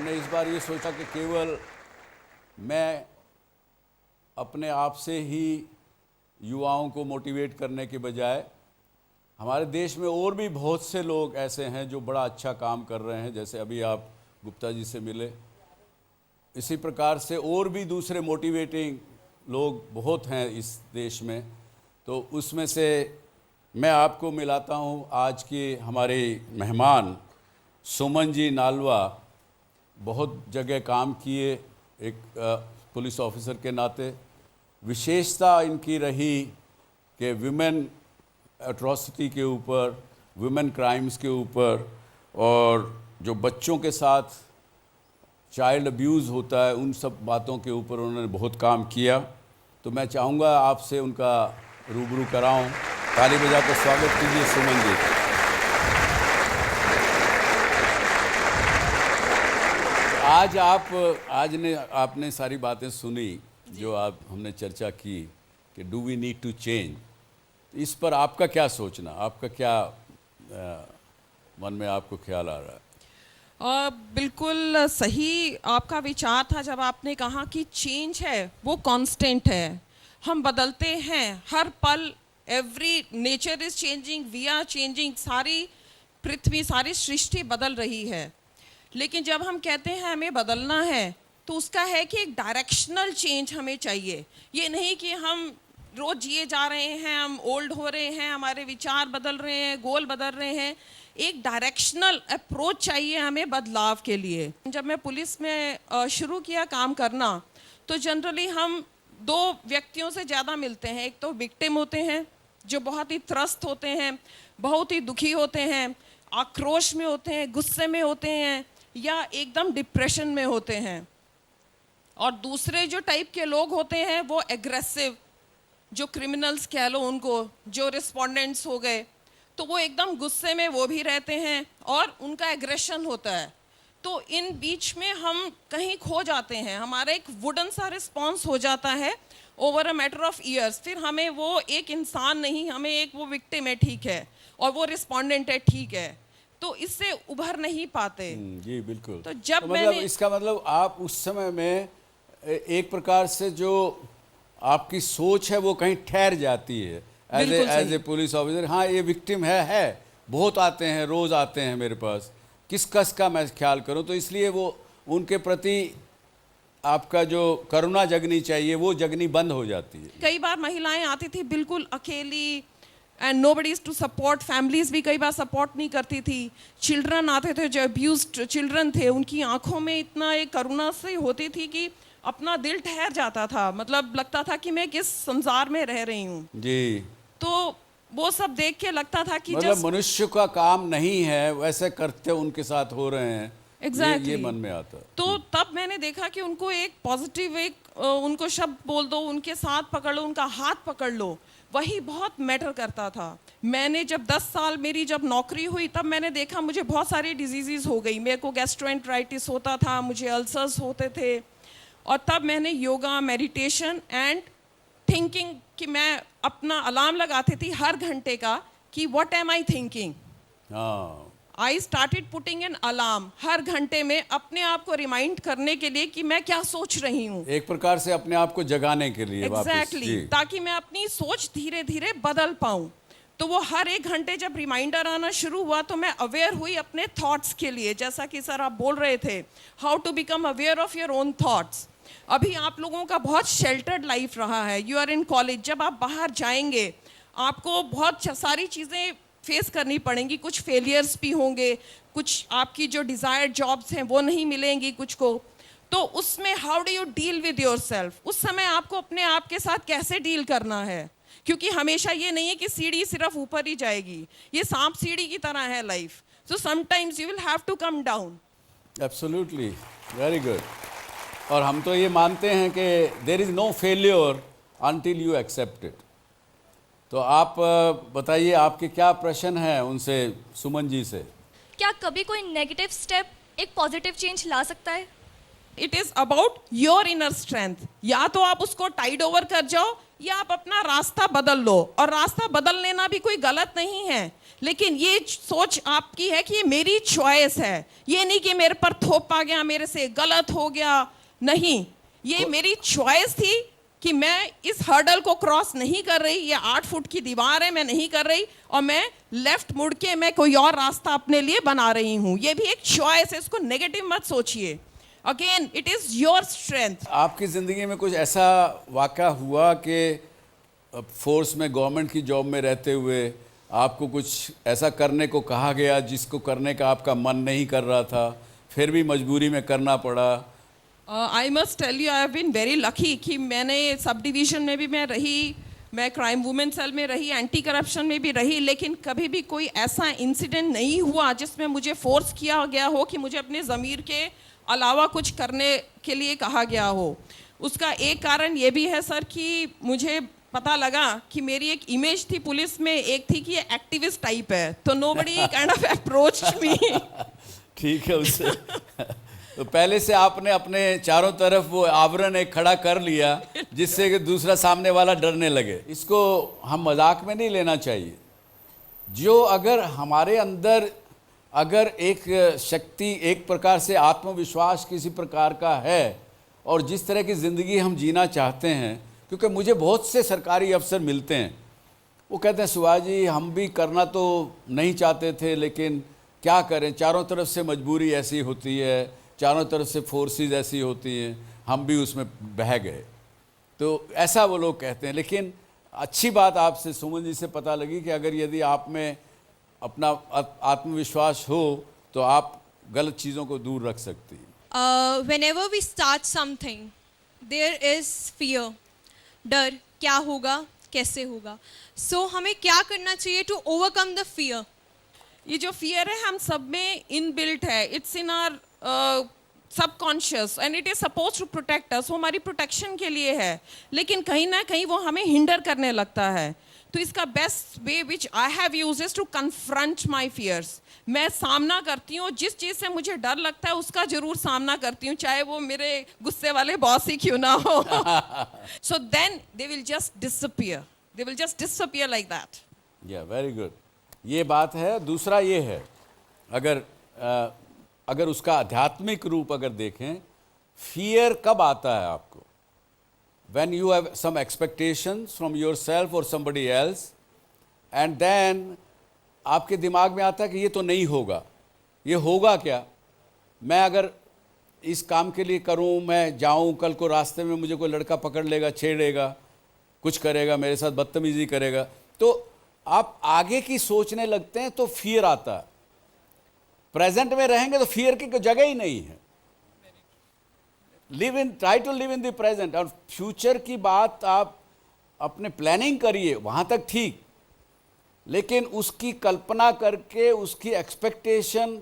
हमने इस बार ये सोचा कि केवल मैं अपने आप से ही युवाओं को मोटिवेट करने के बजाय हमारे देश में और भी बहुत से लोग ऐसे हैं जो बड़ा अच्छा काम कर रहे हैं, जैसे अभी आप गुप्ता जी से मिले, इसी प्रकार से और भी दूसरे मोटिवेटिंग लोग बहुत हैं इस देश में। तो उसमें से मैं आपको मिलाता हूं आज के हमारे मेहमान सुमन जी नालवा। बहुत जगह काम किए एक पुलिस ऑफिसर के नाते। विशेषता इनकी रही कि विमेन एट्रॉसिटी के ऊपर, विमेन क्राइम्स के ऊपर, और जो बच्चों के साथ चाइल्ड अब्यूज़ होता है उन सब बातों के ऊपर उन्होंने बहुत काम किया। तो मैं चाहूँगा आपसे उनका रूबरू कराऊं। ताली बजा कर स्वागत कीजिए सुमन जी। आपने सारी बातें सुनी जो हमने चर्चा की कि do we need to change, इस पर आपका क्या सोचना, आपका क्या मन में आपको ख्याल आ रहा है? बिल्कुल सही आपका विचार था जब आपने कहा कि चेंज है वो कांस्टेंट है, हम बदलते हैं हर पल। Every nature is changing, we are changing, सारी पृथ्वी, सारी सृष्टि बदल रही है। लेकिन जब हम कहते हैं हमें बदलना है तो उसका है कि एक डायरेक्शनल चेंज हमें चाहिए। ये नहीं कि हम रोज जिए जा रहे हैं, हम ओल्ड हो रहे हैं, हमारे विचार बदल रहे हैं, गोल बदल रहे हैं। एक डायरेक्शनल अप्रोच चाहिए हमें बदलाव के लिए। जब मैं पुलिस में शुरू किया काम करना तो जनरली हम दो व्यक्तियों से ज़्यादा मिलते हैं। एक तो विक्टिम होते हैं जो बहुत ही त्रस्त होते हैं, बहुत ही दुखी होते हैं, आक्रोश में होते हैं, गुस्से में होते हैं, या एकदम डिप्रेशन में होते हैं। और दूसरे जो टाइप के लोग होते हैं वो एग्रेसिव, जो क्रिमिनल्स कह लो उनको, जो रिस्पोंडेंट्स हो गए, तो वो एकदम गुस्से में वो भी रहते हैं और उनका एग्रेशन होता है। तो इन बीच में हम कहीं खो जाते हैं, हमारा एक वुडन सा रिस्पॉन्स हो जाता है over a matter of years. फिर हमें वो एक इंसान नहीं, हमें एक वो विक्टिम है ठीक है और वो रिस्पोंडेंट है ठीक है, तो इससे उभर नहीं पाते। जी बिल्कुल। तो जब तो मतलब मैंने इसका मतलब आप उस समय में एक प्रकार से जो आपकी सोच है वो कहीं ठहर जाती है एज ए पुलिस ऑफिसर। हाँ, ये विक्टिम है, बहुत आते हैं, रोज़ आते हैं मेरे पास, किस कस का मैं ख्याल करूं। तो इसलिए वो उनके प्रति आपका जो करुणा जगनी चाहिए वो जगनी बंद हो जाती है। कई बार महिलाएं आती थी बिल्कुल अकेली, and nobody is to support, families भी कई बार सपोर्ट नहीं करती थी। चिल्ड्रन आते थे जो अब्यूज्ड चिल्ड्रन थे, उनकी आंखों में इतना एक करुणा से होती थी कि अपना दिल ठहर जाता था, मतलब लगता था कि मैं किस संसार में रह रही हूँ जी। तो वो सब देख के लगता था कि मतलब मनुष्य का काम नहीं है वैसे करते उनके साथ हो रहे हैं। Exactly. ये मन में आता। तो तब मैंने देखा कि उनको एक पॉजिटिव, एक उनको शब्द बोल दो, उनके साथ पकड़ लो, उनका हाथ पकड़ लो, वही बहुत मैटर करता था। मैंने जब 10 साल मेरी जब नौकरी हुई तब मैंने देखा मुझे बहुत सारी डिजीज़ हो गई। मेरे को गैस्ट्रोएंटराइटिस होता था, मुझे अल्सर्स होते थे, और तब मैंने योगा, मेडिटेशन एंड थिंकिंग कि मैं अपना अलार्म लगाती थी हर घंटे का कि what am I thinking. I started putting an alarm हर घंटे में अपने आप को रिमाइंड करने के लिए कि मैं क्या सोच रही हूँ, एक प्रकार से अपने आप को जगाने के लिए। एग्जैक्टली ताकि मैं अपनी सोच धीरे धीरे बदल पाऊँ। तो वो हर एक घंटे जब रिमाइंडर आना शुरू हुआ तो मैं अवेयर हुई अपने थॉट्स के लिए। जैसा कि सर आप बोल रहे थे, how to become aware of your own thoughts. अभी आप लोगों का बहुत शेल्टर्ड लाइफ रहा है, यू आर इन कॉलेज, जब आप बाहर जाएंगे आपको बहुत सारी चीज़ें फेस करनी पड़ेंगी, कुछ फेलियर्स भी होंगे, कुछ आपकी जो डिज़ायर्ड जॉब्स हैं वो नहीं मिलेंगी कुछ को। तो उसमें how do you deal with your self, उस समय आपको अपने आप के साथ कैसे डील करना है, क्योंकि हमेशा ये नहीं है कि सीढ़ी सिर्फ ऊपर ही जाएगी, ये सांप सीढ़ी की तरह है life. So sometimes you will have to come down. Absolutely, very good. और हम तो ये मानते हैं कि there is no failure until you accept it. तो आप बताइए आपके क्या प्रश्न हैं उनसे, सुमन जी से। क्या कभी कोई नेगेटिव स्टेप एक पॉजिटिव चेंज ला सकता है? It is about your inner strength. या तो आप उसको टाइड ओवर कर जाओ या आप अपना रास्ता बदल लो, और रास्ता बदल लेना भी कोई गलत नहीं है, लेकिन ये सोच आपकी है कि ये मेरी चॉइस है, ये नहीं कि मेरे पर थोपा गया, मेरे से गलत हो गया। नहीं, ये मेरी चॉइस थी कि मैं इस हर्डल को क्रॉस नहीं कर रही, ये 8 फुट की दीवार है, मैं नहीं कर रही, और मैं लेफ्ट मुड़ के मैं कोई और रास्ता अपने लिए बना रही हूँ। ये भी एक चॉइस है, इसको नेगेटिव मत सोचिए। Again it is your strength. आपकी ज़िंदगी में कुछ ऐसा वाक़या हुआ कि फोर्स में गवर्नमेंट की जॉब में रहते हुए आपको कुछ ऐसा करने को कहा गया जिसको करने का आपका मन नहीं कर रहा था, फिर भी मजबूरी में करना पड़ा? I must tell you, I have been very lucky कि मैंने सब डिवीज़न में भी मैं रही, मैं क्राइम वुमेन सेल में रही, एंटी करप्शन में भी रही, लेकिन कभी भी कोई ऐसा इंसिडेंट नहीं हुआ जिसमें मुझे फोर्स किया गया हो कि मुझे अपने ज़मीर के अलावा कुछ करने के लिए कहा गया हो। उसका एक कारण ये भी है सर कि मुझे पता लगा कि मेरी एक इमेज थी पुलिस में, एक थी कि ये एक्टिविस्ट टाइप है, तो नोबडी काइंड ऑफ अप्रोच्ड मी। ठीक है, उससे तो पहले से आपने अपने चारों तरफ वो आवरण एक खड़ा कर लिया जिससे कि दूसरा सामने वाला डरने लगे। इसको हम मजाक में नहीं लेना चाहिए। जो अगर हमारे अंदर अगर एक शक्ति, एक प्रकार से आत्मविश्वास किसी प्रकार का है और जिस तरह की ज़िंदगी हम जीना चाहते हैं, क्योंकि मुझे बहुत से सरकारी अफसर मिलते हैं, वो कहते हैं सुभाष जी हम भी करना तो नहीं चाहते थे लेकिन क्या करें, चारों तरफ से मजबूरी ऐसी होती है, चारों तरफ से फोर्सेस ऐसी होती हैं, हम भी उसमें बह गए। तो ऐसा वो लोग कहते हैं। लेकिन अच्छी बात आपसे सुमन जी से पता लगी कि अगर यदि आप में अपना आत्मविश्वास हो तो आप गलत चीज़ों को दूर रख सकती हैं। Whenever we start something, there is fear. डर, क्या होगा, कैसे होगा। So हमें क्या करना चाहिए to overcome the fear? ये जो फियर है हम सब में इनबिल्ट है, it's in our subconscious and it is suppose to protect us. वो हमारी प्रोटेक्शन के लिए है, लेकिन कहीं ना कहीं वो हमें हिंडर करने लगता है। तो इसका best way which I have used is to confront my fears. मैं सामना करती हूँ, जिस चीज़ से मुझे डर लगता है उसका जरूर सामना करती हूँ, चाहे वो मेरे गुस्से वाले बॉस ही क्यों ना हो। So then they will just disappear, they will just disappear like that. Yeah very good, ये बात है। दूसरा ये है, अगर उसका आध्यात्मिक रूप अगर देखें, फियर कब आता है आपको? when you have some expectations from yourself or somebody else and then आपके दिमाग में आता है कि ये तो नहीं होगा, ये होगा क्या, मैं अगर इस काम के लिए करूं, मैं जाऊं, कल को रास्ते में मुझे कोई लड़का पकड़ लेगा, छेड़ेगा, कुछ करेगा, मेरे साथ बदतमीजी करेगा, तो आप आगे की सोचने लगते हैं, तो फियर आता है। प्रेजेंट में रहेंगे तो फियर की कोई जगह ही नहीं है। Try to live in the present. और फ्यूचर की बात आप अपने प्लानिंग करिए, वहाँ तक ठीक, लेकिन उसकी कल्पना करके उसकी एक्सपेक्टेशन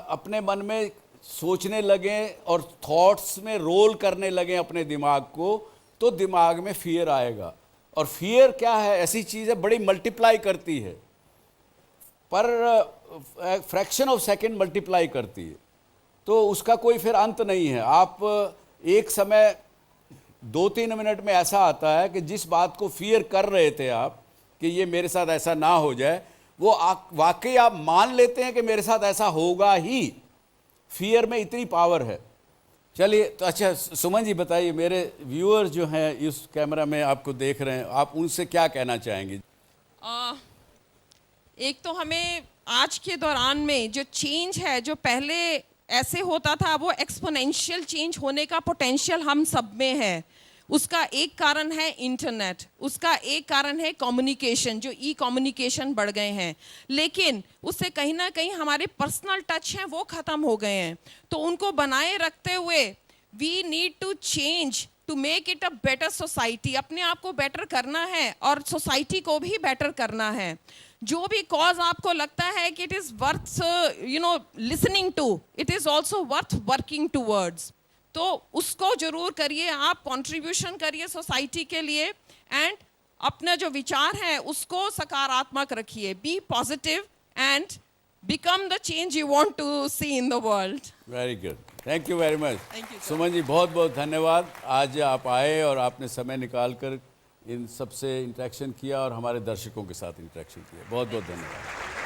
अपने मन में सोचने लगें और थॉट्स में रोल करने लगें अपने दिमाग को, तो दिमाग में फियर आएगा। और फियर क्या है, ऐसी चीज़ है बड़ी मल्टीप्लाई करती है, पर फ्रैक्शन ऑफ सेकंड मल्टीप्लाई करती है, तो उसका कोई फिर अंत नहीं है। आप एक समय 2-3 मिनट में ऐसा आता है कि जिस बात को फियर कर रहे थे आप कि ये मेरे साथ ऐसा ना हो जाए, वो वाकई आप मान लेते हैं कि मेरे साथ ऐसा होगा ही। फियर में इतनी पावर है। चलिए, तो अच्छा सुमन जी बताइए, मेरे व्यूअर्स जो हैं इस कैमरा में आपको देख रहे हैं, आप उनसे क्या कहना चाहेंगे? एक तो हमें आज के दौरान में जो चेंज है, जो पहले ऐसे होता था, वो एक्सपोनेंशियल चेंज होने का पोटेंशियल हम सब में है। उसका एक कारण है इंटरनेट, उसका एक कारण है कम्युनिकेशन, जो ई कम्युनिकेशन बढ़ गए हैं, लेकिन उससे कहीं ना कहीं हमारे पर्सनल टच हैं वो ख़त्म हो गए हैं। तो उनको बनाए रखते हुए we need to change to make it a better society. अपने आप को बेटर करना है और सोसाइटी को भी बेटर करना है। जो भी कॉज आपको लगता है कि it is worth listening to, it is also worth working towards, तो उसको जरूर करिए, आप कंट्रीब्यूशन करिए सोसाइटी के लिए, एंड अपना जो विचार है उसको सकारात्मक रखिए। Be positive and become the change you want to see in the world. Very good. Thank you very much. Thank you, sir. Suman ji बहुत बहुत धन्यवाद, आज आप आए और आपने समय निकाल कर इन सबसे इंटरेक्शन किया और हमारे दर्शकों के साथ इंटरेक्शन किया। बहुत बहुत धन्यवाद।